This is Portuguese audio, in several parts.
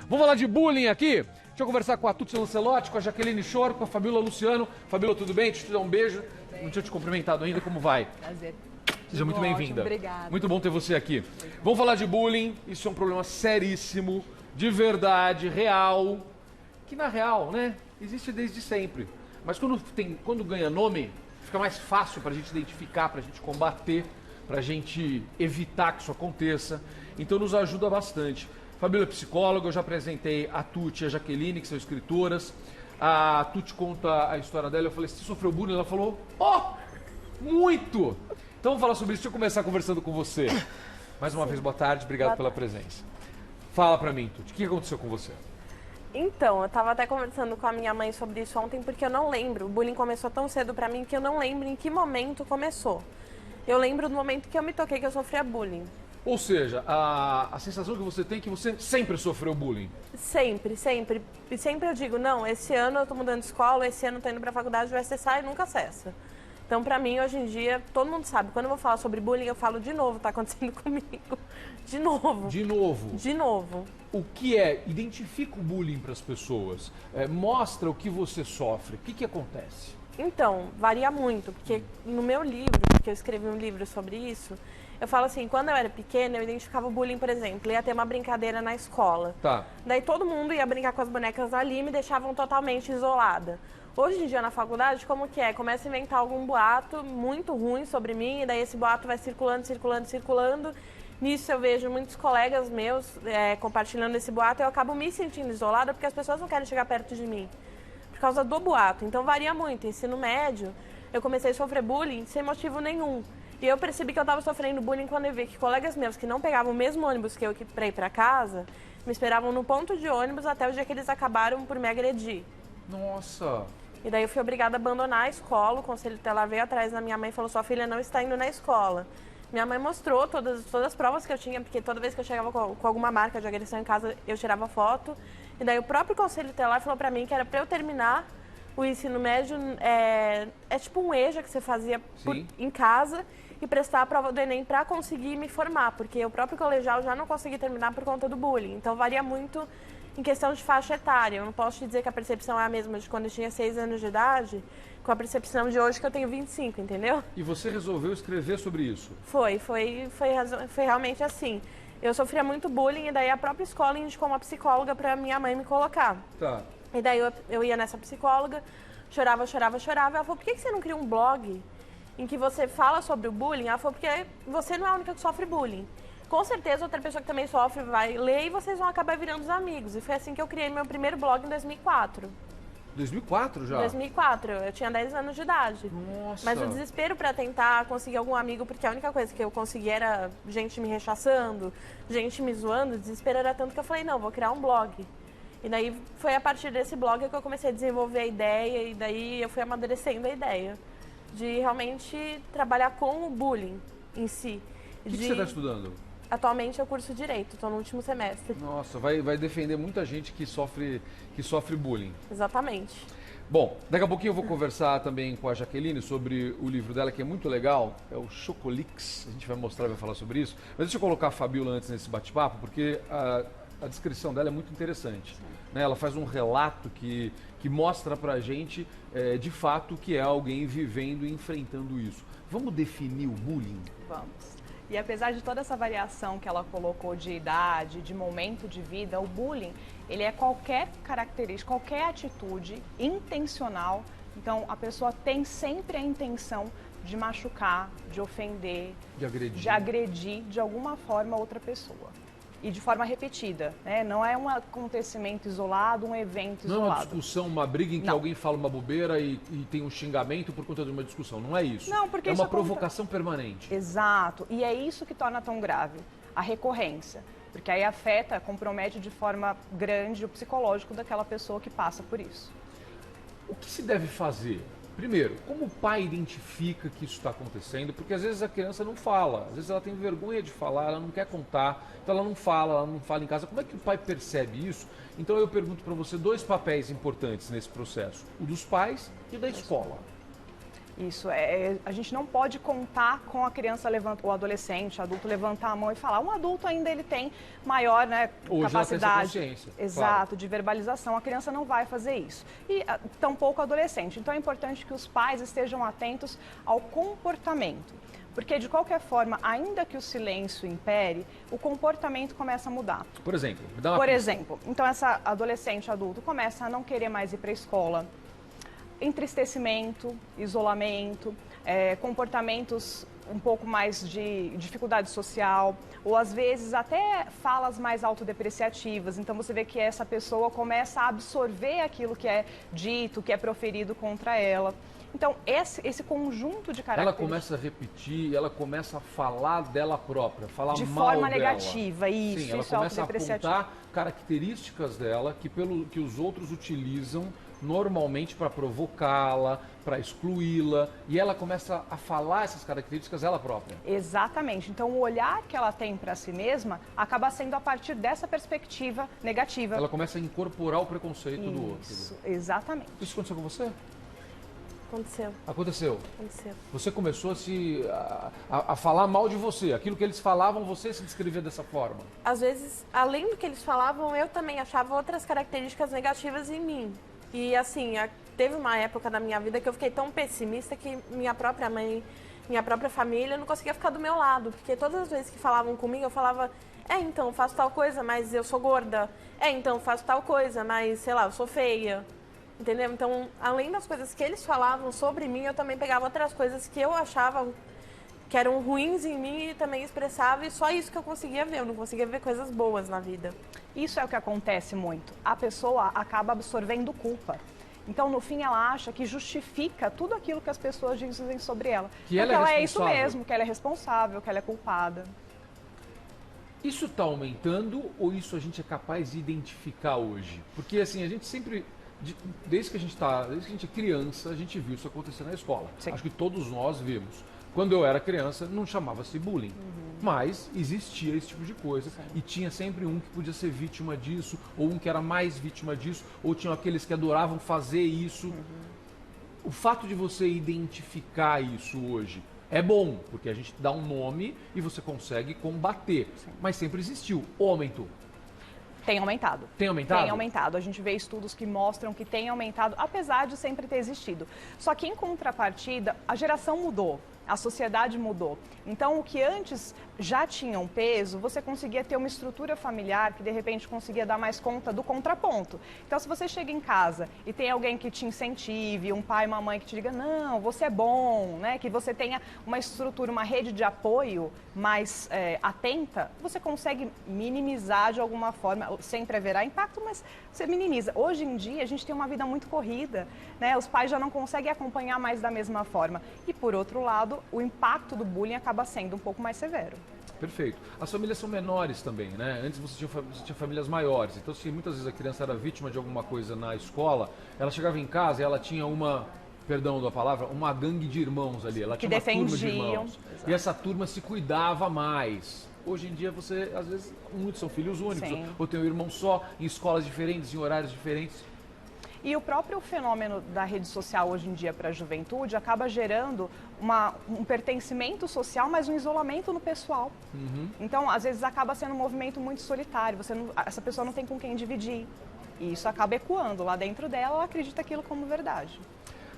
Vamos falar de bullying aqui? Deixa eu conversar com a Tuti Lancelotti, com a Jaqueline Shore, com a Fabíola Luciano. Fabíola, tudo bem? Deixa eu te dar um beijo. Não tinha te cumprimentado ainda, como vai? Prazer. Seja muito bem-vinda. Obrigada. Muito bom ter você aqui. Vamos falar de bullying. Isso é um problema seríssimo, de verdade, real. Que na real, né, existe desde sempre. Mas quando ganha nome, fica mais fácil para a gente identificar, para a gente combater, para a gente evitar que isso aconteça. Então nos ajuda bastante. Fabíola é psicóloga, eu já apresentei a Tuti e a Jaqueline, que são escritoras. A Tuti conta a história dela, eu falei, você sofreu bullying? Ela falou, muito! Então vamos falar sobre isso, deixa eu começar conversando com você. Mais uma vez, boa tarde, obrigado pela presença. Fala pra mim, Tuti, o que aconteceu com você? Então, eu tava até conversando com a minha mãe sobre isso ontem, porque eu não lembro. O bullying começou tão cedo pra mim que eu não lembro em que momento começou. Eu lembro do momento que eu me toquei que eu sofria bullying. Ou seja, a sensação que você tem é que você sempre sofreu bullying. Sempre, sempre. E sempre eu digo, não, esse ano eu tô mudando de escola, esse ano eu tô indo pra faculdade, vai acessar e nunca acessa. Então, pra mim, hoje em dia, todo mundo sabe, quando eu vou falar sobre bullying, eu falo de novo, tá acontecendo comigo. De novo. De novo. De novo. O que é? Identifica o bullying para as pessoas. Mostra o que você sofre. O que acontece? Então, varia muito, porque no meu livro, porque eu escrevi um livro sobre isso, eu falo assim, quando eu era pequena, eu identificava o bullying, por exemplo, ia ter uma brincadeira na escola. Tá. Daí todo mundo ia brincar com as bonecas ali e me deixavam totalmente isolada. Hoje em dia, na faculdade, como que é? Começa a inventar algum boato muito ruim sobre mim, e daí esse boato vai circulando, circulando, circulando. Nisso eu vejo muitos colegas meus compartilhando esse boato e eu acabo me sentindo isolada porque as pessoas não querem chegar perto de mim. Por causa do boato. Então varia muito. Ensino médio, eu comecei a sofrer bullying sem motivo nenhum. E eu percebi que eu estava sofrendo bullying quando eu vi que colegas meus que não pegavam o mesmo ônibus que eu para ir para casa, me esperavam no ponto de ônibus até o dia que eles acabaram por me agredir. Nossa! E daí eu fui obrigada a abandonar a escola, o conselho tutelar veio atrás da minha mãe e falou, sua filha não está indo na escola. Minha mãe mostrou todas as provas que eu tinha, porque toda vez que eu chegava com alguma marca de agressão em casa, eu tirava foto. E daí o próprio conselho tutelar falou pra mim que era pra eu terminar o ensino médio, é tipo um EJA que você fazia em casa e prestar a prova do Enem pra conseguir me formar, porque o próprio colegial já não consegui terminar por conta do bullying. Então varia muito em questão de faixa etária. Eu não posso te dizer que a percepção é a mesma de quando eu tinha 6 anos de idade com a percepção de hoje que eu tenho 25, entendeu? E você resolveu escrever sobre isso? Foi realmente assim. Eu sofria muito bullying e daí a própria escola indicou uma psicóloga pra minha mãe me colocar. Tá. E daí eu ia nessa psicóloga, chorava, chorava, chorava. Ela falou, por que você não cria um blog em que você fala sobre o bullying? Ela falou, porque você não é a única que sofre bullying. Com certeza outra pessoa que também sofre vai ler e vocês vão acabar virando os amigos. E foi assim que eu criei meu primeiro blog em 2004. 2004 já? 2004, eu tinha 10 anos de idade. Nossa! Mas o desespero para tentar conseguir algum amigo, porque a única coisa que eu consegui era gente me rechaçando, gente me zoando, o desespero era tanto que eu falei, não, vou criar um blog. E daí foi a partir desse blog que eu comecei a desenvolver a ideia e daí eu fui amadurecendo a ideia de realmente trabalhar com o bullying em si. O que você está estudando? Atualmente eu curso Direito, estou no último semestre. Nossa, vai defender muita gente que sofre bullying. Exatamente. Bom, daqui a pouquinho eu vou conversar também com a Jaqueline sobre o livro dela, que é muito legal, é o Chocolix. A gente vai mostrar, vai falar sobre isso. Mas deixa eu colocar a Fabíola antes nesse bate-papo, porque a descrição dela é muito interessante. Né? Ela faz um relato que mostra pra gente, de fato, que é alguém vivendo e enfrentando isso. Vamos definir o bullying? Vamos. E apesar de toda essa variação que ela colocou de idade, de momento de vida, o bullying, ele é qualquer característica, qualquer atitude intencional. Então, a pessoa tem sempre a intenção de machucar, de ofender, de agredir de alguma forma outra pessoa. E de forma repetida, né? Não é um acontecimento isolado, um evento isolado. Não é uma discussão, uma briga em que alguém fala uma bobeira e tem um xingamento por conta de uma discussão. Não é isso. Não, porque é isso uma provocação permanente. Exato. E é isso que torna tão grave, a recorrência. Porque aí afeta, compromete de forma grande o psicológico daquela pessoa que passa por isso. O que se deve fazer? Primeiro, como o pai identifica que isso está acontecendo? Porque às vezes a criança não fala, às vezes ela tem vergonha de falar, ela não quer contar, então ela não fala em casa. Como é que o pai percebe isso? Então eu pergunto para você 2 papéis importantes nesse processo, o dos pais e da escola. Isso, a gente não pode contar com a criança, o adolescente, o adulto levantar a mão e falar. Um adulto ainda ele tem maior, né, Hoje capacidade, ela tem essa consciência, exato, claro, de verbalização. A criança não vai fazer isso. E tampouco o adolescente. Então é importante que os pais estejam atentos ao comportamento. Porque, de qualquer forma, ainda que o silêncio impere, o comportamento começa a mudar. Por exemplo, me dá uma Por pista. exemplo, então essa adolescente, adulto, começa a não querer mais ir para a escola. Entristecimento, isolamento, comportamentos um pouco mais de dificuldade social, ou às vezes até falas mais autodepreciativas. Então você vê que essa pessoa começa a absorver aquilo que é dito, que é proferido contra ela. Então esse conjunto de características... Ela começa a repetir, ela começa a falar dela própria, falar de mal forma dela. negativa, isso, Sim, ela isso é começa a autodepreciativo. apontar características dela que os outros utilizam normalmente para provocá-la, para excluí-la, e ela começa a falar essas características ela própria. Exatamente. Então, o olhar que ela tem para si mesma acaba sendo a partir dessa perspectiva negativa. Ela começa a incorporar o preconceito do outro. Isso, exatamente. Isso aconteceu com você? Aconteceu. Você começou a falar mal de você. Aquilo que eles falavam, você se descrevia dessa forma. Às vezes, além do que eles falavam, eu também achava outras características negativas em mim. E assim, teve uma época da minha vida que eu fiquei tão pessimista que minha própria mãe, minha própria família não conseguia ficar do meu lado. Porque todas as vezes que falavam comigo, eu falava, então, faço tal coisa, mas eu sou gorda. Então, faço tal coisa, mas, sei lá, eu sou feia. Entendeu? Então, além das coisas que eles falavam sobre mim, eu também pegava outras coisas que eu achava que eram ruins em mim e também expressava, e só isso que eu conseguia ver. Eu não conseguia ver coisas boas na vida. Isso é o que acontece muito. A pessoa acaba absorvendo culpa. Então, no fim, ela acha que justifica tudo aquilo que as pessoas dizem sobre ela. Que ela é isso mesmo, que ela é responsável, que ela é culpada. Isso está aumentando ou isso a gente é capaz de identificar hoje? Porque assim, a gente sempre... Desde que a gente é criança, a gente viu isso acontecer na escola. Sim. Acho que todos nós vimos. Quando eu era criança, não chamava-se bullying. Mas existia esse tipo de coisa. Sim. E tinha sempre um que podia ser vítima disso, ou um que era mais vítima disso, ou tinham aqueles que adoravam fazer isso. O fato de você identificar isso hoje é bom, porque a gente dá um nome e você consegue combater. Sim. Mas sempre existiu. Ou aumentou? Tem aumentado. Tem aumentado? Tem aumentado. A gente vê estudos que mostram que tem aumentado, apesar de sempre ter existido. Só que, em contrapartida, a geração mudou. A sociedade mudou. Então, o que antes já tinha um peso, você conseguia ter uma estrutura familiar que, de repente, conseguia dar mais conta do contraponto. Então, se você chega em casa e tem alguém que te incentive, um pai, uma mãe que te diga, não, você é bom, né? Que você tenha uma estrutura, uma rede de apoio mais atenta, você consegue minimizar de alguma forma. Sempre haverá impacto, mas você minimiza. Hoje em dia, a gente tem uma vida muito corrida, né? Os pais já não conseguem acompanhar mais da mesma forma. E, por outro lado, o impacto do bullying acaba sendo um pouco mais severo. Perfeito. As famílias são menores também, né? Antes você tinha famílias maiores. Então, se muitas vezes a criança era vítima de alguma coisa na escola, ela chegava em casa e ela tinha perdão da palavra, uma gangue de irmãos ali. Ela Que tinha uma turma de defendiam. irmãos. Exato. E essa turma se cuidava mais. Hoje em dia, às vezes, muitos são filhos únicos, Sim. ou tem um irmão só, em escolas diferentes, em horários diferentes. E o próprio fenômeno da rede social hoje em dia para a juventude acaba gerando um pertencimento social, mas um isolamento no pessoal. Então, às vezes, acaba sendo um movimento muito solitário. Essa pessoa não tem com quem dividir. E isso acaba ecoando. Lá dentro dela, ela acredita aquilo como verdade.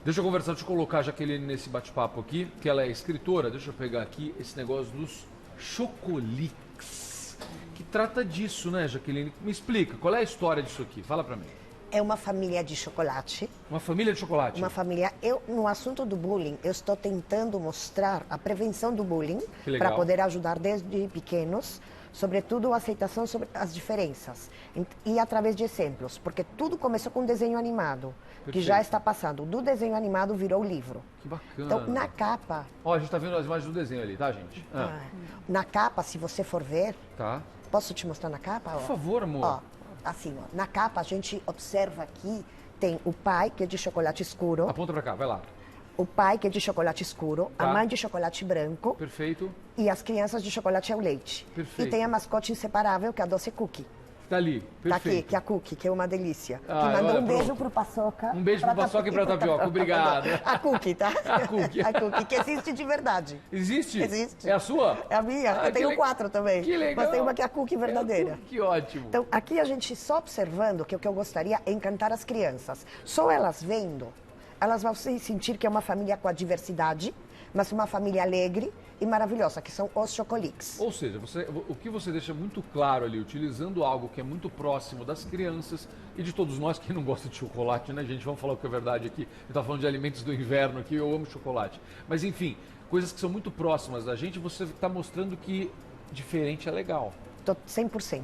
Deixa eu colocar a Jaqueline nesse bate-papo aqui, que ela é escritora. Deixa eu pegar aqui esse negócio dos Chocolix, que trata disso, né, Jaqueline? Me explica, qual é a história disso aqui? Fala pra mim. É uma família de chocolate. Uma família de chocolate? Uma família. No assunto do bullying, eu estou tentando mostrar a prevenção do bullying para poder ajudar desde pequenos, sobretudo a aceitação sobre as diferenças e através de exemplos, porque tudo começou com um desenho animado, que já está passando. Do desenho animado virou livro. Que bacana. Então, na capa... Ó, a gente está vendo as imagens do desenho ali, tá, gente? Na capa, se você for ver... Tá. Posso te mostrar na capa? Por favor, amor. Ó, assim, ó, na capa a gente observa aqui, tem o pai, que é de chocolate escuro. Aponta pra cá, vai lá. O pai, que é de chocolate escuro, Tá. a mãe de chocolate branco. Perfeito. E as crianças de chocolate ao leite. Perfeito. E tem a mascote inseparável, que é a Doce Cookie. Tá ali, perfeito. Tá aqui, que é a Cookie, que é uma delícia. Ah, que mandou olha, um beijo pronto. pro Paçoca. Um beijo pro Paçoca e pra Tapioca, obrigado. A Cookie, tá? A Cookie. A Cookie, que existe de verdade. Existe? Existe. É a sua? É a minha. Ah, Eu tenho que 4 também. Que legal. Mas tem uma que é a Cookie verdadeira. É a Cookie, que ótimo. Então, aqui a gente só observando que o que eu gostaria é encantar as crianças. Só elas vendo, elas vão se sentir que é uma família com a diversidade, mas uma família alegre e maravilhosa, que são os Chocolix. Ou seja, o que você deixa muito claro ali, utilizando algo que é muito próximo das crianças e de todos nós que não gostam de chocolate, né, gente? Vamos falar o que é verdade aqui. Eu estava falando de alimentos do inverno aqui, eu amo chocolate. Mas, enfim, coisas que são muito próximas da gente, você está mostrando que diferente é legal. 100%.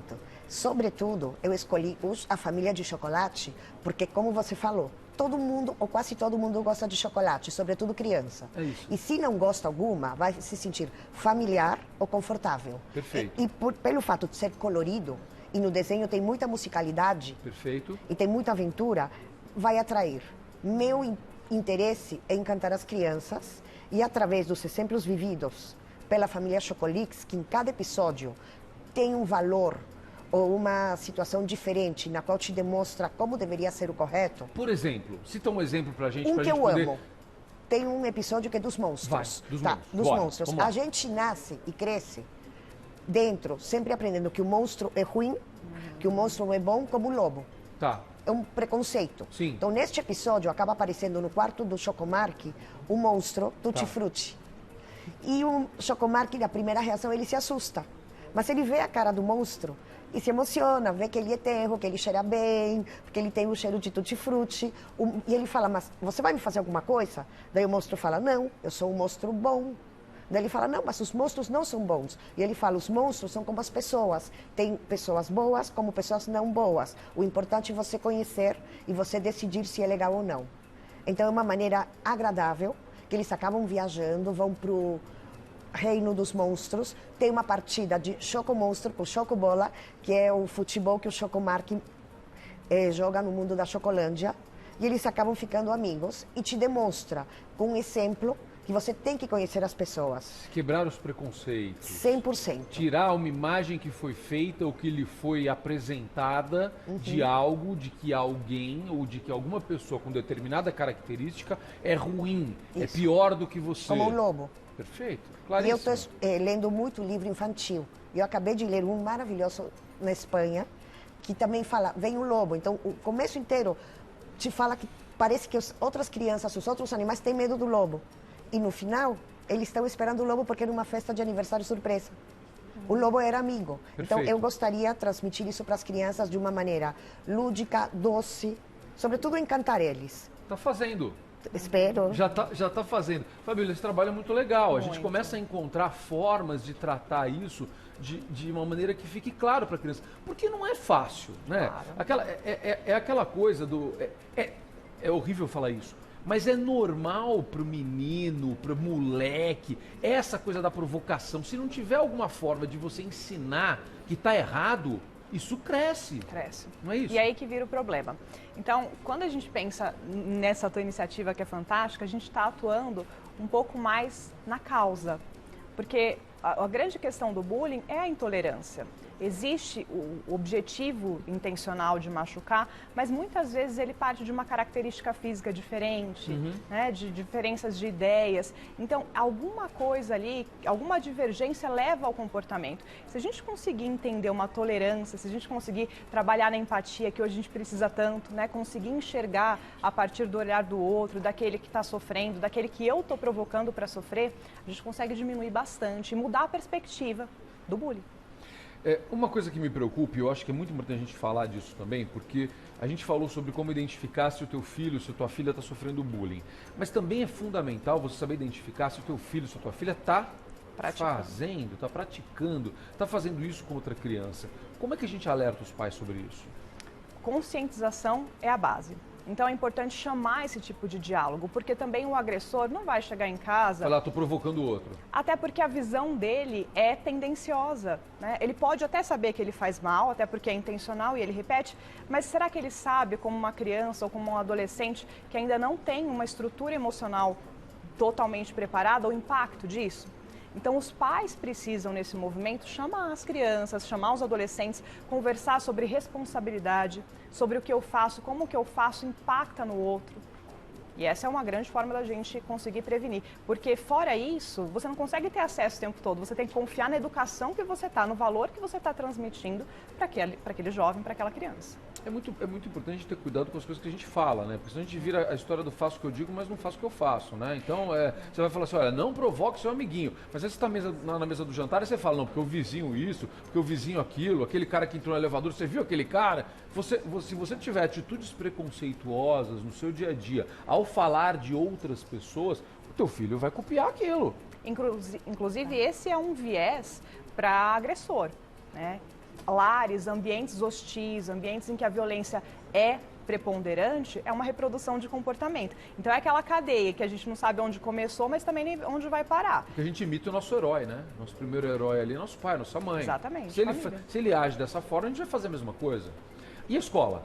Sobretudo, eu escolhi a família de chocolate, porque, como você falou, todo mundo, ou quase todo mundo, gosta de chocolate, sobretudo criança. É isso. E se não gosta alguma, vai se sentir familiar ou confortável. Perfeito. E pelo fato de ser colorido, e no desenho tem muita musicalidade, Perfeito. e tem muita aventura, vai atrair. Meu interesse é encantar as crianças e, através dos exemplos vividos pela família Chocolix, que em cada episódio tem um valor ou uma situação diferente na qual te demonstra como deveria ser o correto. Por exemplo, cita um exemplo pra gente. Um pra que gente eu poder... amo. Tem um episódio que é dos monstros. Vai, dos monstros. Dos Bora, monstros. vamos lá. A gente nasce e cresce dentro, sempre aprendendo que o monstro é ruim, que o monstro não é bom, como o lobo. Tá. É um preconceito. Sim. Então, neste episódio, acaba aparecendo no quarto do Chocomark o monstro Tutti Frutti. E o Chocomark, na primeira reação, ele se assusta. Mas ele vê a cara do monstro e se emociona, vê que ele é tenro, que ele cheira bem, que ele tem o cheiro de tutti-frutti. E ele fala, mas você vai me fazer alguma coisa? Daí o monstro fala, não, eu sou um monstro bom. Daí ele fala, não, mas os monstros não são bons. E ele fala, os monstros são como as pessoas. Tem pessoas boas como pessoas não boas. O importante é você conhecer e você decidir se é legal ou não. Então é uma maneira agradável, que eles acabam viajando, vão pro Reino dos Monstros, tem uma partida de Chocomonstro com Chocobola, que é o futebol que o Chocomark joga no mundo da Chocolândia, e eles acabam ficando amigos e te demonstra com um exemplo que você tem que conhecer as pessoas. Quebrar os preconceitos. 100%. Tirar uma imagem que foi feita ou que lhe foi apresentada de algo, de que alguém ou de que alguma pessoa com determinada característica é ruim, é Isso. pior do que você. Como o lobo. Perfeito, E eu claríssimo. estou lendo muito livro infantil. Eu acabei de ler um maravilhoso na Espanha, que também fala, vem um lobo. Então, o começo inteiro te fala que parece que as outras crianças, os outros animais têm medo do lobo. E no final, eles estão esperando o lobo porque era uma festa de aniversário surpresa. O lobo era amigo. Então, Perfeito. eu gostaria de transmitir isso para as crianças de uma maneira lúdica, doce, sobretudo encantar eles. Tá fazendo. Espero. Já tá fazendo. Fabíola, esse trabalho é muito legal. A gente Muito. começa a encontrar formas de tratar isso de uma maneira que fique claro para a criança. Porque não é fácil, né? Claro. É aquela coisa do... É horrível falar isso. Mas é normal pro menino, pro moleque, essa coisa da provocação. Se não tiver alguma forma de você ensinar que tá errado, isso cresce. Cresce. Não é isso? E aí que vira o problema. Então, quando a gente pensa nessa tua iniciativa que é fantástica, a gente está atuando um pouco mais na causa. Porque a grande questão do bullying é a intolerância. Existe o objetivo intencional de machucar, mas muitas vezes ele parte de uma característica física diferente, né, de diferenças de ideias. Então, alguma coisa ali, alguma divergência leva ao comportamento. Se a gente conseguir entender uma tolerância, se a gente conseguir trabalhar na empatia, que hoje a gente precisa tanto, né, conseguir enxergar a partir do olhar do outro, daquele que está sofrendo, daquele que eu estou provocando para sofrer, a gente consegue diminuir bastante e mudar a perspectiva do bullying. Uma coisa que me preocupa, e eu acho que é muito importante a gente falar disso também, porque a gente falou sobre como identificar se o teu filho, se a tua filha está sofrendo bullying. Mas também é fundamental você saber identificar se o teu filho, se a tua filha está fazendo, está praticando, está fazendo isso com outra criança. Como é que a gente alerta os pais sobre isso? Conscientização é a base. Então é importante chamar esse tipo de diálogo, porque também o agressor não vai chegar em casa... Olha lá, estou provocando o outro. Até porque a visão dele é tendenciosa, né? Ele pode até saber que ele faz mal, até porque é intencional e ele repete, mas será que ele sabe, como uma criança ou como um adolescente que ainda não tem uma estrutura emocional totalmente preparada, o impacto disso? Então, os pais precisam, nesse movimento, chamar as crianças, chamar os adolescentes, conversar sobre responsabilidade, sobre o que eu faço, como o que eu faço impacta no outro. E essa é uma grande forma da gente conseguir prevenir. Porque, fora isso, você não consegue ter acesso o tempo todo. Você tem que confiar na educação que você está, no valor que você está transmitindo para aquele jovem, para aquela criança. É muito importante ter cuidado com as coisas que a gente fala, né? Porque senão a gente vira a história do faço o que eu digo, mas não faço o que eu faço, né? Então, você vai falar assim, olha, não provoque seu amiguinho. Mas aí você está na mesa do jantar e você fala, não, porque o vizinho isso, porque o vizinho aquilo, aquele cara que entrou no elevador, você viu aquele cara? Se você tiver atitudes preconceituosas no seu dia a dia, ao falar de outras pessoas, o teu filho vai copiar aquilo. Inclusive, esse é um viés para agressor, né? Lares, ambientes hostis, ambientes em que a violência é preponderante, é uma reprodução de comportamento. Então é aquela cadeia que a gente não sabe onde começou, mas também nem onde vai parar. Porque a gente imita o nosso herói, né? Nosso primeiro herói ali é nosso pai, nossa mãe. Exatamente. Se ele age dessa forma, a gente vai fazer a mesma coisa. E a escola?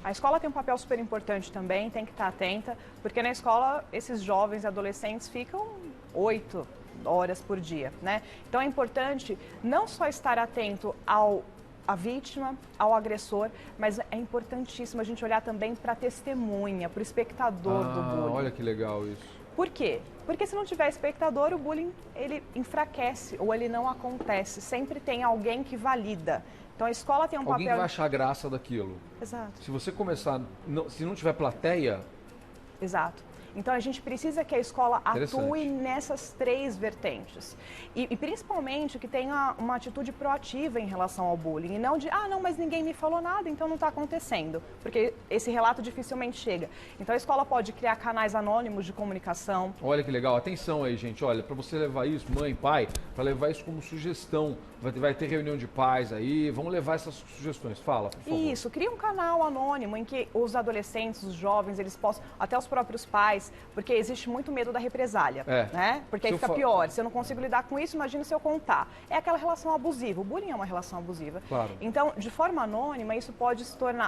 A escola tem um papel super importante também, tem que estar atenta, porque na escola esses jovens e adolescentes ficam 8 horas por dia, né? Então é importante não só estar atento à vítima, ao agressor, mas é importantíssimo a gente olhar também para a testemunha, para o espectador do bullying. Olha que legal isso. Por quê? Porque se não tiver espectador, o bullying ele enfraquece ou ele não acontece. Sempre tem alguém que valida. Então a escola tem um Alguém papel... vai achar graça daquilo. Exato. Se você começar, se não tiver plateia... Exato. Então a gente precisa que a escola atue nessas 3 vertentes. E principalmente que tenha uma atitude proativa em relação ao bullying. E não de, não, mas ninguém me falou nada, então não está acontecendo. Porque esse relato dificilmente chega. Então a escola pode criar canais anônimos de comunicação. Olha que legal. Atenção aí, gente. Olha, para você levar isso, mãe, pai, para levar isso como sugestão. Vai ter reunião de pais aí. Vamos levar essas sugestões. Fala, por favor. Isso. Cria um canal anônimo em que os adolescentes, os jovens, eles possam, até os próprios pais, porque existe muito medo da represália, né? Porque aí fica pior. Se eu não consigo lidar com isso, imagina se eu contar. É aquela relação abusiva. O bullying é uma relação abusiva. Claro. Então, de forma anônima, isso pode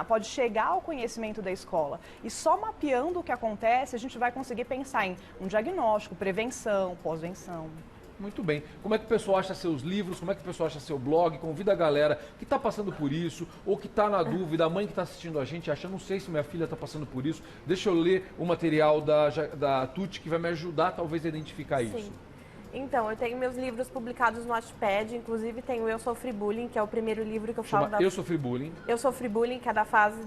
pode chegar ao conhecimento da escola. E só mapeando o que acontece, a gente vai conseguir pensar em um diagnóstico, prevenção, pós-venção. Muito bem. Como é que o pessoal acha seus livros? Como é que o pessoal acha seu blog? Convida a galera que está passando por isso ou que está na dúvida, a mãe que está assistindo a gente, acha, não sei se minha filha está passando por isso, deixa eu ler o material da Tuti que vai me ajudar talvez a identificar isso. Então, eu tenho meus livros publicados no Wattpad, inclusive tenho Eu Sofri Bullying, que é o primeiro livro que eu falo Eu Sofri Bullying. Eu Sofri Bullying, que é da fase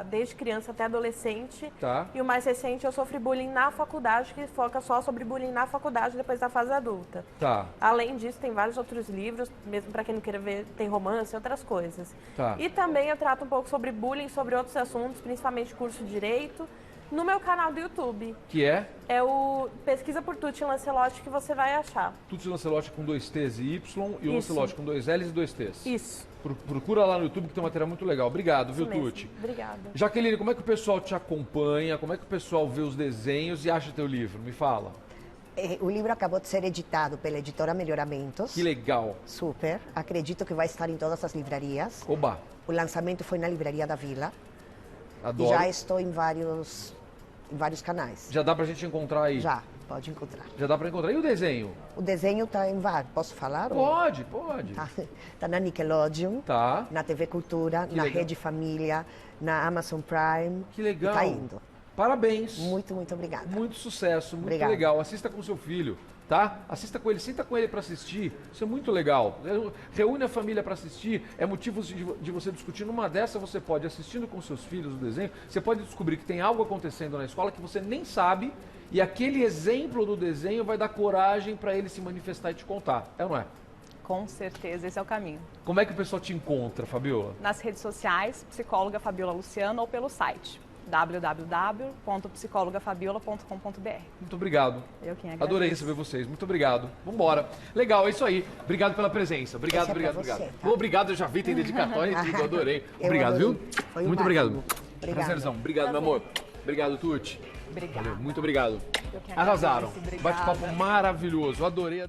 desde criança até adolescente. Tá. E o mais recente, Eu Sofri Bullying na faculdade, que foca só sobre bullying na faculdade, depois da fase adulta. Tá. Além disso, tem vários outros livros, mesmo para quem não queira ver, tem romance e outras coisas. Tá. E também eu trato um pouco sobre bullying, sobre outros assuntos, principalmente curso de Direito, no meu canal do YouTube. Que é? É o Pesquisa por Tuti Lancelotti que você vai achar. Tuti Lancelotti com 2 T's e Y e o Lancelotti com 2 L's e 2 T's. Isso. Procura lá no YouTube que tem um material muito legal. Obrigado, viu, Tuti? Obrigada. Jaqueline, como é que o pessoal te acompanha? Como é que o pessoal vê os desenhos e acha teu livro? Me fala. O livro acabou de ser editado pela editora Melhoramentos. Que legal. Super. Acredito que vai estar em todas as livrarias. Oba. O lançamento foi na Livraria da Vila. Adoro. E já estou em vários canais. Já dá pra gente encontrar aí? Já, pode encontrar. Já dá pra encontrar. E o desenho? O desenho está em vários. Posso falar? Pode. Tá na Nickelodeon, Tá. na TV Cultura, na Rede Família, na Amazon Prime. Que legal. Tá indo. Parabéns. Muito, muito obrigada. Muito sucesso, muito Obrigada. legal. Assista com seu filho, tá? Assista com ele, senta com ele para assistir. Isso é muito legal. Reúne a família para assistir. É motivo de você discutir. Numa dessa, você pode, assistindo com seus filhos o desenho, você pode descobrir que tem algo acontecendo na escola que você nem sabe e aquele exemplo do desenho vai dar coragem para ele se manifestar e te contar. É ou não é? Com certeza, esse é o caminho. Como é que o pessoal te encontra, Fabiola? Nas redes sociais, psicóloga Fabiola Luciano ou pelo site www.psicologafabiola.com.br. Muito obrigado. Eu quem agradeço. Adorei receber vocês. Muito obrigado. Vambora. Legal, é isso aí. Obrigado pela presença. Obrigado. Você, tá? Obrigado, eu já vi, tem dedicatória e tudo. Adorei. Obrigado, adorei. viu? Foi Muito máximo. obrigado. Obrigada. Prazerzão. Obrigado, meu amor. Obrigado, Tuti. Obrigada. Valeu, muito obrigado. Eu que Arrasaram. agradeço, obrigada. Bate-papo maravilhoso. Adorei.